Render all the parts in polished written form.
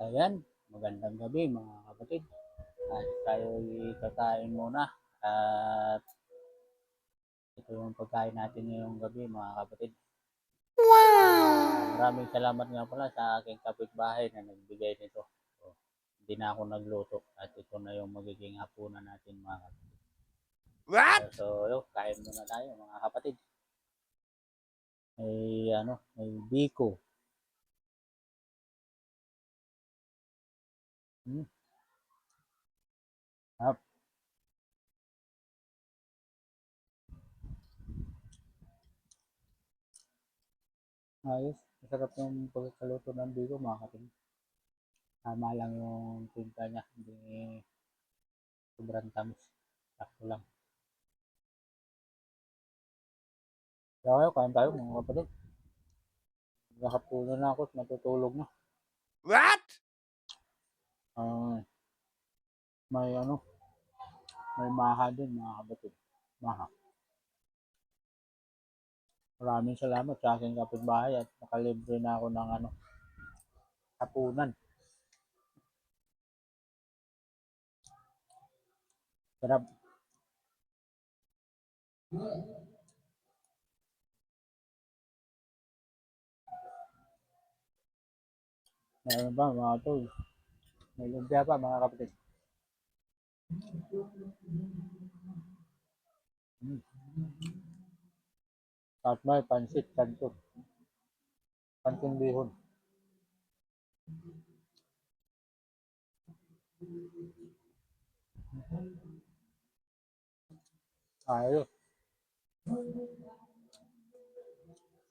Ayan, magandang gabi mga kapatid. At tayo'y kakain muna. At ito yung pagkain natin ngayong gabi mga kapatid. Maraming salamat nga pala sa aking kapitbahay na nagbigay nito. So, hindi na ako nagluto at ito na yung magiging hapunan natin mga kapatid. What? Kain muna tayo mga kapatid. May biko. Hmm. Hap. Ayos. Masarap yung pagkakaluto ng biko mga kapatid. Tama lang yung tinta niya. Hindi sobrang tamis. Sakto lang. Kaya kain tayo mga kapatid. Nakapuno na ako at matutulog na. What? Uh, may may maha din mga kapatid. Maha. Maraming salamat sa aking kapitbahay at nakalibre na ako ng hapunan. Sarap. Meron ba mga tol? May lumpia pa mga kapatid. At may pansit kanto. Kanting bihon. Ayos.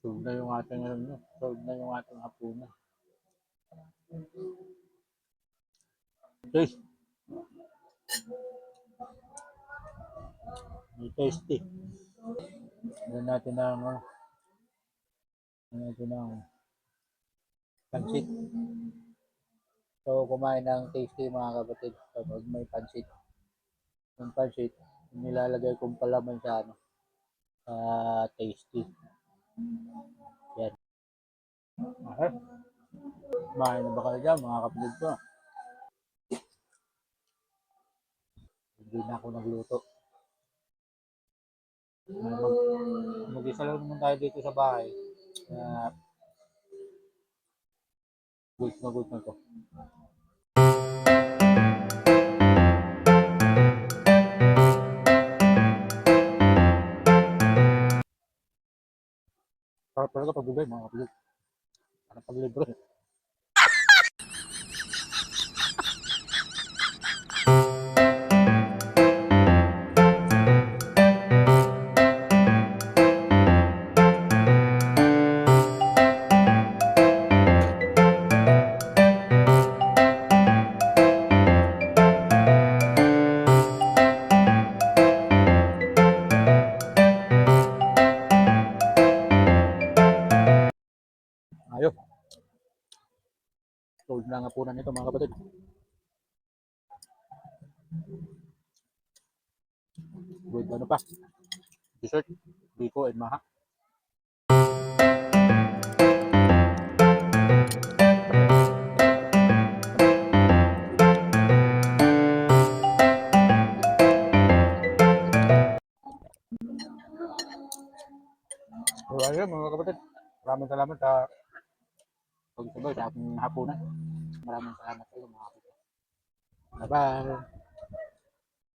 Solve na yung ating solve na yung ating hapunan. Taste. May tasty. Yan natin ng pansit. So, kumain ng tasty mga kapatid. Kapag may pansit. Yung pansit, nilalagay kong palaman sa tasty. Yan. Okay. Kumain na ba kayo dyan mga kapatid ko? Hindi na ako nagluto. Mag-isa lang naman tayo dito sa bahay. Good na to. Sarap talaga pagbigay mga kapatid. Sarap paglibre. Ayos. Sold na nga punan nito mga kapatid. With pa? Dessert, biko and maha. So ayun mga kapatid, maraming salamat sa pagsabay sa ating hapunan. Maraming salamat sa iyo mga kapatid. Bye-bye!